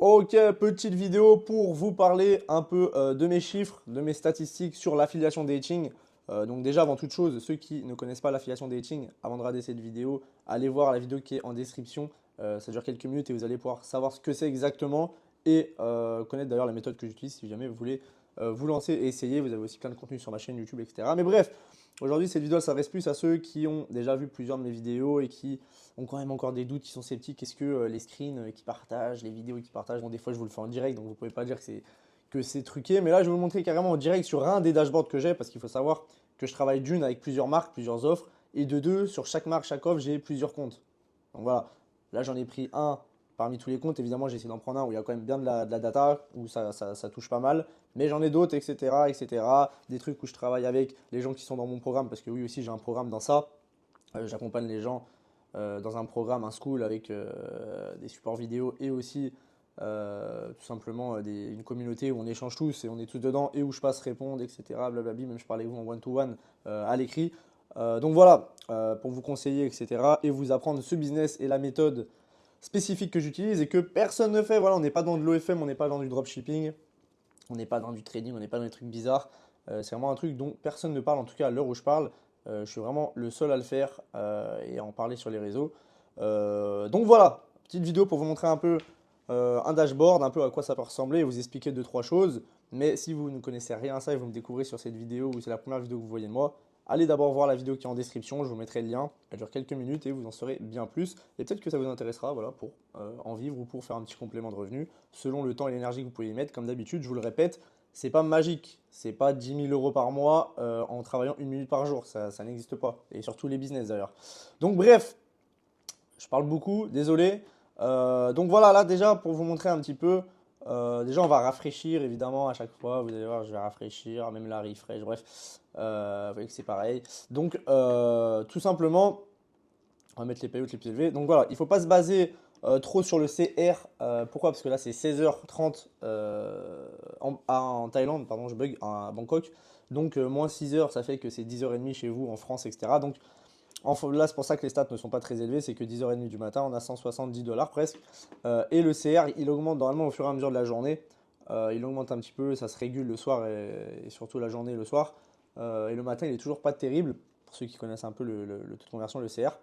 Ok, petite vidéo pour vous parler un peu de mes chiffres, de mes statistiques sur l'affiliation dating. Donc déjà, avant toute chose, ceux qui ne connaissent pas l'affiliation dating, avant de regarder cette vidéo, allez voir la vidéo qui est en description. Ça dure quelques minutes et vous allez pouvoir savoir ce que c'est exactement et connaître d'ailleurs la méthode que j'utilise si jamais vous voulez vous lancer et essayer. Vous avez aussi plein de contenu sur ma chaîne YouTube, etc. Mais bref, aujourd'hui, cette vidéo, elle s'adresse plus à ceux qui ont déjà vu plusieurs de mes vidéos et qui ont quand même encore des doutes, qui sont sceptiques. Est-ce que les screens qu'ils partagent, les vidéos qu'ils partagent, bon, des fois je vous le fais en direct, donc vous ne pouvez pas dire que c'est truqué. Mais là, je vais vous montrer carrément en direct sur un des dashboards que j'ai, parce qu'il faut savoir que je travaille d'une avec plusieurs marques, plusieurs offres, et de deux, sur chaque marque, chaque offre, j'ai plusieurs comptes. Donc voilà, là j'en ai pris un parmi tous les comptes. Évidemment, j'ai essayé d'en prendre un où il y a quand même bien de la data, où ça touche pas mal. Mais j'en ai d'autres, etc., etc. Des trucs où je travaille avec les gens qui sont dans mon programme, parce que oui aussi j'ai un programme dans ça. J'accompagne les gens dans un programme, un school avec des supports vidéo et aussi tout simplement une communauté où on échange tous et on est tous dedans et où je passe répondre, etc. Blablabla, même je parle avec vous en one-to-one à l'écrit. Donc voilà, pour vous conseiller, etc. Et vous apprendre ce business et la méthode spécifique que j'utilise et que personne ne fait. Voilà, on n'est pas dans de l'OFM, on n'est pas dans du dropshipping, on n'est pas dans du trading, on n'est pas dans des trucs bizarres. C'est vraiment un truc dont personne ne parle, en tout cas à l'heure où je parle. Je suis vraiment le seul à le faire et à en parler sur les réseaux. Donc voilà, petite vidéo pour vous montrer un peu un dashboard, un peu à quoi ça peut ressembler et vous expliquer deux, trois choses. Mais si vous ne connaissez rien à ça et vous me découvrez sur cette vidéo ou c'est la première vidéo que vous voyez de moi, allez d'abord voir la vidéo qui est en description, je vous mettrai le lien. Elle dure quelques minutes et vous en saurez bien plus. Et peut-être que ça vous intéressera voilà, pour en vivre ou pour faire un petit complément de revenu selon le temps et l'énergie que vous pouvez y mettre. Comme d'habitude, je vous le répète, c'est pas magique. C'est pas 10 000 euros par mois en travaillant une minute par jour. Ça n'existe pas. Et surtout les business d'ailleurs. Donc bref, je parle beaucoup, désolé. Donc voilà, là déjà pour vous montrer un petit peu, déjà on va rafraîchir évidemment à chaque fois, vous allez voir, je vais rafraîchir, même la refresh, bref, vous voyez que c'est pareil. Donc tout simplement, on va mettre les payouts les plus élevés. Donc voilà, il ne faut pas se baser trop sur le CR. Pourquoi? Parce que là c'est 16h30 en Thaïlande, pardon, je bug, à Bangkok. Donc moins 6 heures, ça fait que c'est 10h30 chez vous en France, etc. Donc là, c'est pour ça que les stats ne sont pas très élevés, c'est que 10h30 du matin, on a 170 dollars presque. Et le CR, il augmente normalement au fur et à mesure de la journée. Il augmente un petit peu, ça se régule le soir et surtout la journée et le soir. Et le matin, il est toujours pas terrible, pour ceux qui connaissent un peu le taux de conversion, le CR.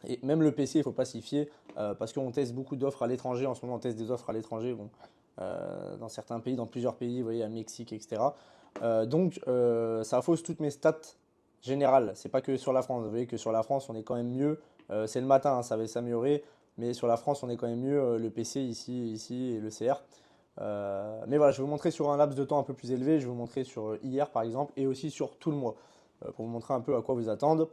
Et même le PC, il ne faut pas s'y fier, parce qu'on teste beaucoup d'offres à l'étranger. En ce moment, on teste des offres à l'étranger, bon, dans certains pays, dans plusieurs pays, vous voyez, à Mexique, etc. Ça fausse toutes mes stats générales. C'est pas que sur la France. Vous voyez que sur la France, on est quand même mieux. C'est le matin, hein, ça va s'améliorer. Mais sur la France, on est quand même mieux. Le PC ici et le CR. Mais voilà, je vais vous montrer sur un laps de temps un peu plus élevé. Je vais vous montrer sur hier, par exemple, et aussi sur tout le mois, pour vous montrer un peu à quoi vous attendre.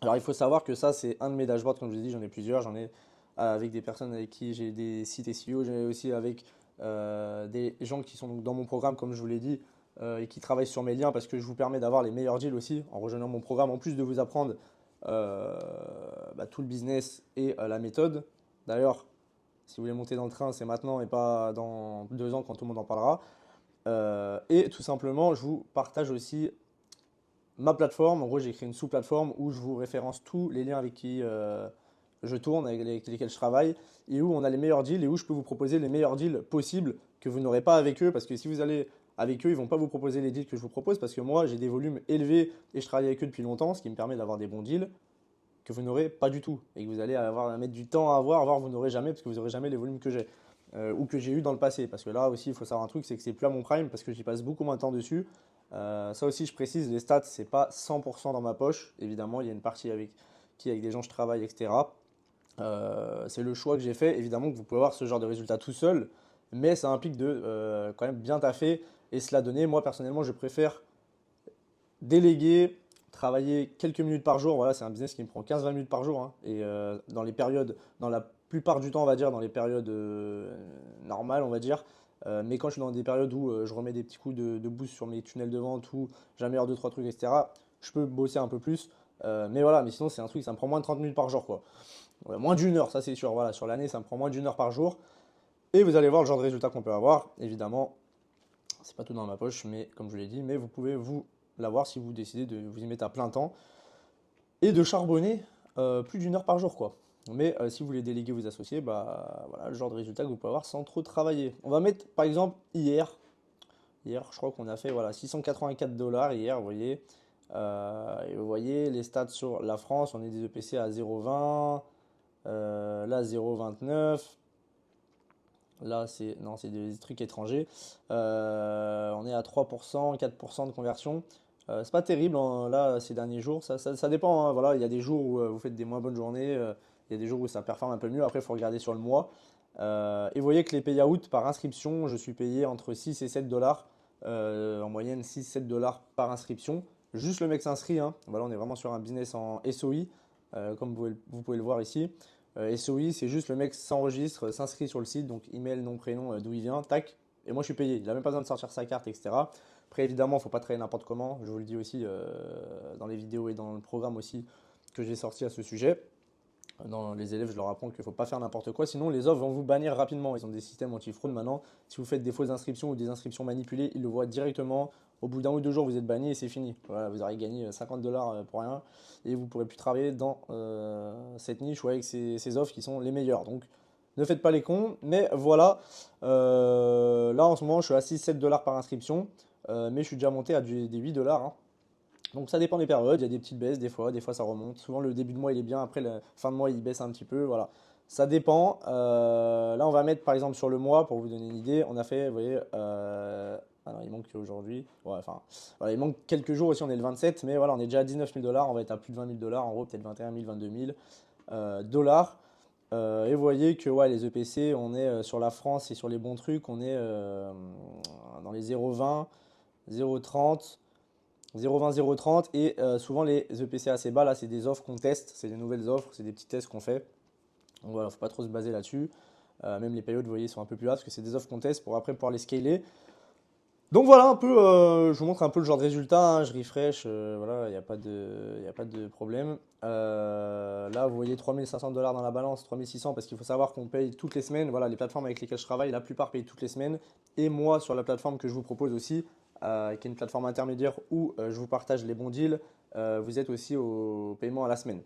Alors, il faut savoir que ça, c'est un de mes dashboards, comme je vous ai dit, j'en ai plusieurs. J'en ai avec des personnes avec qui j'ai des sites SEO, j'en ai aussi avec des gens qui sont donc dans mon programme, comme je vous l'ai dit, et qui travaillent sur mes liens parce que je vous permets d'avoir les meilleurs deals aussi en rejoignant mon programme, en plus de vous apprendre euh, tout le business et la méthode. D'ailleurs, si vous voulez monter dans le train, c'est maintenant et pas dans 2 ans quand tout le monde en parlera. Et tout simplement, je vous partage aussi ma plateforme. En gros, j'ai créé une sous-plateforme où je vous référence tous les liens avec qui je tourne, avec lesquels je travaille, et où on a les meilleurs deals et où je peux vous proposer les meilleurs deals possibles que vous n'aurez pas avec eux. Parce que si vous allez avec eux, ils ne vont pas vous proposer les deals que je vous propose parce que moi, j'ai des volumes élevés et je travaille avec eux depuis longtemps, ce qui me permet d'avoir des bons deals que vous n'aurez pas du tout et que vous allez avoir à mettre du temps à avoir, voire vous n'aurez jamais parce que vous n'aurez jamais les volumes que j'ai. Ou que j'ai eu dans le passé. Parce que là aussi, il faut savoir un truc, c'est que c'est plus à mon prime parce que j'y passe beaucoup moins de temps dessus. Ça aussi, je précise, les stats, c'est pas 100% dans ma poche. Évidemment, il y a une partie avec des gens que je travaille, etc. C'est le choix que j'ai fait. Évidemment que vous pouvez avoir ce genre de résultat tout seul, mais ça implique de quand même bien taffer et se la donner. Moi, personnellement, je préfère déléguer, travailler quelques minutes par jour. Voilà, c'est un business qui me prend 15-20 minutes par jour, hein. Et dans les périodes, dans la plupart du temps, on va dire, dans les périodes normales, on va dire. Mais quand je suis dans des périodes où je remets des petits coups de boost sur mes tunnels de vente ou j'améliore deux trois trucs, etc., je peux bosser un peu plus. Mais voilà, mais sinon, c'est un truc, ça me prend moins de 30 minutes par jour, quoi. Ouais, moins d'une heure, ça c'est sûr. Voilà, sur l'année, ça me prend moins d'une heure par jour. Et vous allez voir le genre de résultat qu'on peut avoir. Évidemment, c'est pas tout dans ma poche, mais comme je vous l'ai dit, mais vous pouvez vous l'avoir si vous décidez de vous y mettre à plein temps et de charbonner plus d'une heure par jour, quoi. Mais si vous voulez déléguer vos associés, bah voilà le genre de résultat que vous pouvez avoir sans trop travailler. On va mettre par exemple hier. Hier, je crois qu'on a fait voilà, 684 dollars hier, vous voyez. Et vous voyez les stats sur la France, on est des EPC à 0,20, là 0,29. Là, c'est non, c'est des trucs étrangers. On est à 3%, 4% de conversion. C'est pas terrible hein, là ces derniers jours. Ça dépend, hein, voilà, il y a des jours où vous faites des moins bonnes journées. Il y a des jours où ça performe un peu mieux. Après, il faut regarder sur le mois. Et vous voyez que les payouts par inscription, je suis payé entre 6 et 7 dollars. En moyenne, 6-7 dollars par inscription. Juste le mec s'inscrit, hein. Voilà, on est vraiment sur un business en SOI, comme vous pouvez le voir ici. SOI, c'est juste le mec s'enregistre, s'inscrit sur le site, donc email, nom, prénom, d'où il vient, tac, et moi je suis payé. Il n'a même pas besoin de sortir sa carte, etc. Après, évidemment, il ne faut pas travailler n'importe comment. Je vous le dis aussi dans les vidéos et dans le programme aussi que j'ai sorti à ce sujet. Dans les élèves, je leur apprends qu'il ne faut pas faire n'importe quoi, sinon les offres vont vous bannir rapidement. Ils ont des systèmes anti-fraude maintenant. Si vous faites des fausses inscriptions ou des inscriptions manipulées, ils le voient directement. Au bout d'un ou deux jours, vous êtes banni et c'est fini. Voilà, vous aurez gagné 50 dollars pour rien et vous ne pourrez plus travailler dans cette niche ou avec ces offres qui sont les meilleures. Donc, ne faites pas les cons, mais voilà. Là, en ce moment, je suis à 6-7 dollars par inscription, mais je suis déjà monté à des 8 dollars, hein. Donc ça dépend des périodes, il y a des petites baisses des fois ça remonte. Souvent le début de mois il est bien, après la fin de mois il baisse un petit peu, voilà. Ça dépend. Là on va mettre par exemple sur le mois, pour vous donner une idée, on a fait, vous voyez, ah non, il manque aujourd'hui, ouais, enfin, voilà, il manque quelques jours aussi, on est le 27, mais voilà, on est déjà à 19 000 dollars, on va être à plus de 20 000 dollars, en gros peut-être 21 000, 22 000 dollars. Et vous voyez que ouais, les EPC, on est sur la France et sur les bons trucs, on est dans les 0,20, 0,30. 0,20, 0,30 et souvent les EPC assez bas, là c'est des offres qu'on teste, c'est des nouvelles offres, c'est des petits tests qu'on fait. Donc voilà, faut pas trop se baser là-dessus. Même les payouts, vous voyez, sont un peu plus bas parce que c'est des offres qu'on teste pour après pouvoir les scaler. Donc voilà un peu, je vous montre un peu le genre de résultat, hein, je refresh, voilà, il y a pas de problème. Là, vous voyez 3500 dollars dans la balance, 3600 parce qu'il faut savoir qu'on paye toutes les semaines. Voilà, les plateformes avec lesquelles je travaille, la plupart payent toutes les semaines. Et moi, sur la plateforme que je vous propose aussi, qui est une plateforme intermédiaire où je vous partage les bons deals, vous êtes aussi au paiement à la semaine.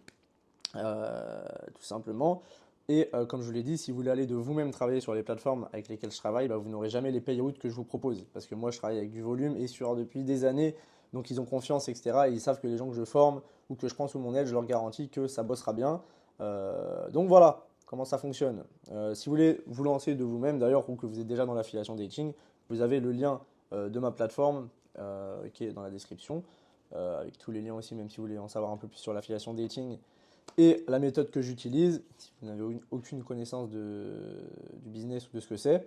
Tout simplement. Et comme je vous l'ai dit, si vous voulez aller de vous-même travailler sur les plateformes avec lesquelles je travaille, bah, vous n'aurez jamais les payouts que je vous propose. Parce que moi, je travaille avec du volume et sur depuis des années. Donc, ils ont confiance, etc. Et ils savent que les gens que je forme ou que je prends sous mon aile, je leur garantis que ça bossera bien. Donc, voilà comment ça fonctionne. Si vous voulez vous lancer de vous-même, d'ailleurs, ou que vous êtes déjà dans l'affiliation dating, vous avez le lien de ma plateforme qui est dans la description. Avec tous les liens aussi, même si vous voulez en savoir un peu plus sur l'affiliation dating et la méthode que j'utilise, si vous n'avez aucune connaissance du business ou de ce que c'est.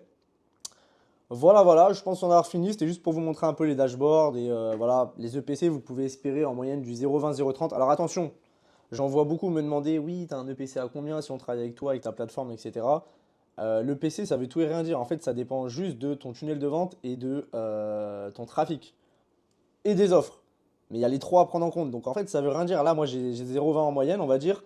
Voilà, voilà, je pense en avoir fini. C'était juste pour vous montrer un peu les dashboards et voilà, les EPC, vous pouvez espérer en moyenne du 0,20, 0,30. Alors attention, j'en vois beaucoup me demander, oui, tu as un EPC à combien si on travaille avec toi, avec ta plateforme, etc. L'EPC, ça veut tout et rien dire. En fait, ça dépend juste de ton tunnel de vente et de ton trafic et des offres. Mais il y a les trois à prendre en compte. Donc en fait, ça veut rien dire. Là, moi, j'ai 0,20 en moyenne, on va dire,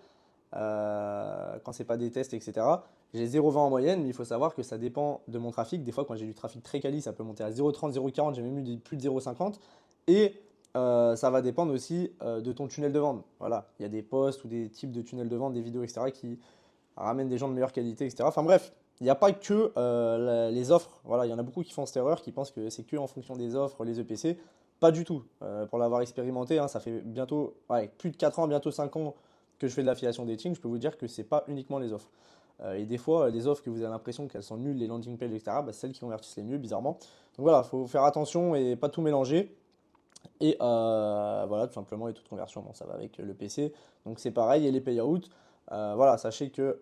quand c'est pas des tests, etc. J'ai 0,20 en moyenne, mais il faut savoir que ça dépend de mon trafic. Des fois, quand j'ai du trafic très quali, ça peut monter à 0,30, 0,40, j'ai même eu plus de 0,50. Et ça va dépendre aussi de ton tunnel de vente. Voilà, il y a des posts ou des types de tunnels de vente, des vidéos, etc. qui ramènent des gens de meilleure qualité, etc. Enfin bref, il n'y a pas que les offres. Voilà, il y en a beaucoup qui font cette erreur, qui pensent que c'est que en fonction des offres, les EPC. Pas du tout. Pour l'avoir expérimenté, hein, ça fait bientôt ouais, plus de 4 ans, bientôt 5 ans que je fais de l'affiliation dating. Je peux vous dire que c'est pas uniquement les offres. Et des fois, les offres que vous avez l'impression qu'elles sont nulles, les landing pages, etc., bah, celles qui convertissent les mieux, bizarrement. Donc voilà, il faut faire attention et pas tout mélanger. Et voilà, tout simplement, les taux de conversion, bon, ça va avec le PC. Donc c'est pareil, et les payouts. Voilà, sachez que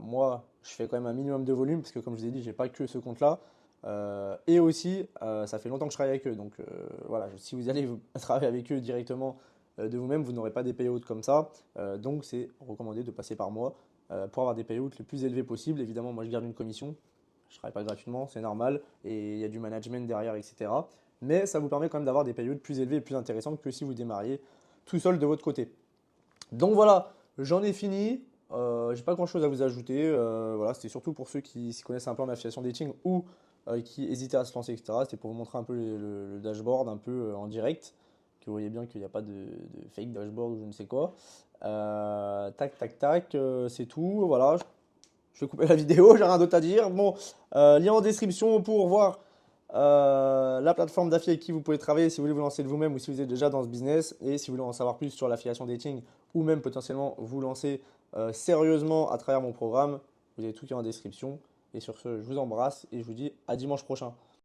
moi, je fais quand même un minimum de volume, parce que comme je vous ai dit, j'ai pas que ce compte-là. Et aussi, ça fait longtemps que je travaille avec eux. Donc voilà, si vous allez travailler avec eux directement de vous-même, vous n'aurez pas des payouts comme ça. Donc c'est recommandé de passer par moi pour avoir des payouts les plus élevés possibles. Évidemment, moi je garde une commission. Je ne travaille pas gratuitement, c'est normal. Et il y a du management derrière, etc. Mais ça vous permet quand même d'avoir des payouts plus élevés et plus intéressants que si vous démarriez tout seul de votre côté. Donc voilà, j'en ai fini. J'ai pas grand chose à vous ajouter. Voilà, c'était surtout pour ceux qui s'y connaissent un peu en affiliation dating ou qui hésitaient à se lancer, etc. C'était pour vous montrer un peu le dashboard un peu en direct, que vous voyez bien qu'il n'y a pas de fake dashboard ou je ne sais quoi. Tac, tac, tac, c'est tout. Voilà, je vais couper la vidéo, j'ai rien d'autre à dire. Bon, lien en description pour voir la plateforme d'affilié avec qui vous pouvez travailler si vous voulez vous lancer de vous-même ou si vous êtes déjà dans ce business et si vous voulez en savoir plus sur l'affiliation dating ou même potentiellement vous lancer sérieusement à travers mon programme. Vous avez tout qui est en description. Et sur ce, je vous embrasse et je vous dis à dimanche prochain.